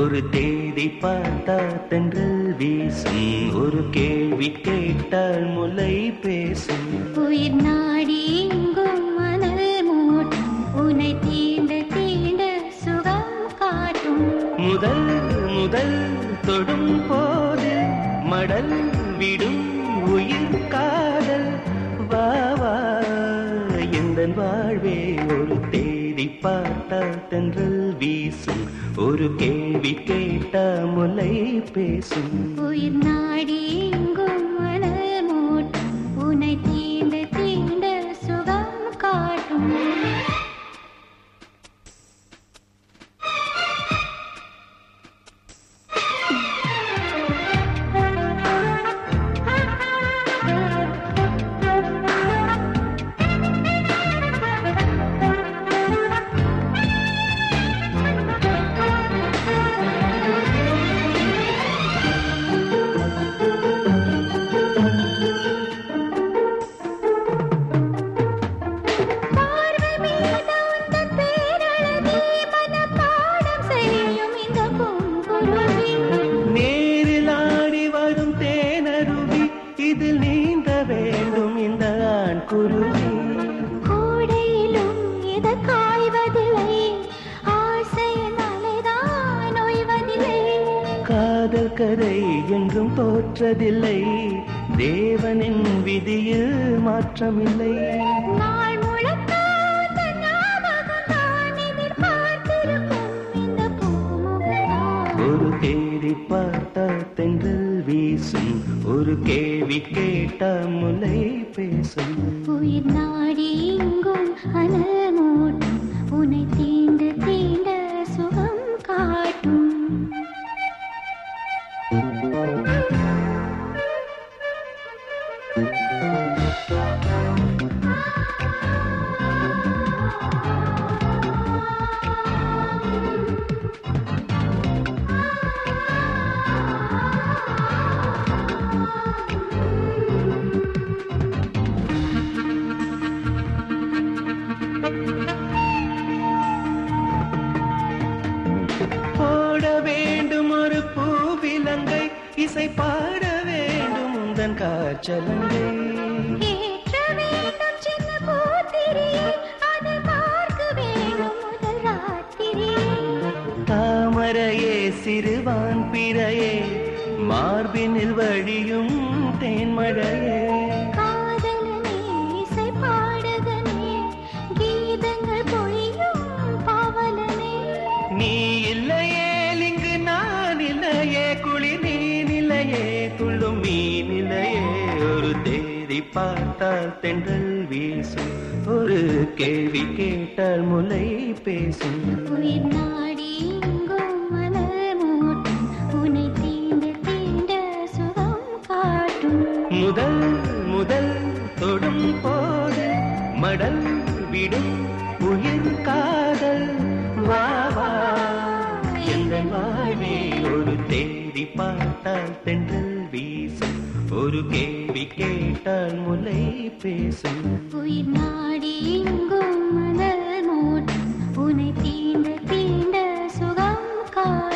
ஒரு தேதி பார்த்தா தென்றல் வீசும், ஒரு கேள்வி கேட்டால் முல்லை பேசும். உயிர் நாடி எங்கும் மணல் மூட்டும், உன்னை தீண்ட தீண்ட சுகம் காட்டும். முதல் முதல் தொடும் போது மடல் விடும் உயிர் காதல். வா வா எந்தன் வாழ்வே, ஒரு தேதி பார்த்தா தென்றல் வீசும், ஒரு கேள்வி கேட்டா முல்லை பேசும். உயிர் நாடி எங்கும் மணல் மூட்டும், உன்னை தீண்ட தீண்ட சுகம் காட்டும். இதில் நீந்த வேண்டும் இந்த ஆண் குருவி. கோடையிலும் இது காய்வதில்லை, ஆசையினாலேதான் ஓய்வதில்லை. காதல் கதை என்றும் தோற்றதில்லை, தேவனின் விதியில் மாற்றமில்லை. நாள் முழுக்க உந்தன் ஞாபகம்தான் எதிர்பார்த்திருக்கும் இந்த பூமுகம்தான். ஒரு தேடி பார்த்தா தென்றல் வீசும், ஒரு கேள்வி கேட்டா முல்லை பேசும். உயிர் நாடி எங்கும் அனல் மூட்டும், உன்னை தீண்ட தீண்ட சுகம் காட்டும். போட வேண்டும் ஒரு பூவிலங்கை, இசை பாட வேண்டும் உந்தன் காற்றலங்கை. ஏற்ற வேண்டும் சின்ன பூத்திரியை, அதை பார்க்க வேண்டும் முதல் ராத்திரியை. தாமரையே சிறுவான் பிறையே, மார்பினில் வழியும் தேன்மழையே. காதலனே இசை பாடகனே, கீதங்கள் பொழியும் பாவலனே. நீ இல்லையே இங்கு நான் இல்லையே, குளிர் நீ நிலையே துள்ளும் மீ நிலையே. ஒரு தேதி பார்த்தால் தென்றல் வீசும், ஒரு கேள்வி கேட்டால் முல்லை பேசும். உயிர் நாடி எங்கும் மணல் மூட்டும், உன்னை தீண்ட தீண்ட சுகம் காட்டும். முதல் முதல் தொடும் போது மடல் விடும் உயிர் காதல். வா வா எந்தன் வாழ்வே, ஒரு தேடி பார்த்தால் தென்றல் வீசும், ஒரு கேள்வி கேட்டால் முல்லை பேசும். உயிர் நாடி எங்கும் மணல் மூட்டும், உன்னை தீண்ட தீண்ட சுகம் காட்டும்.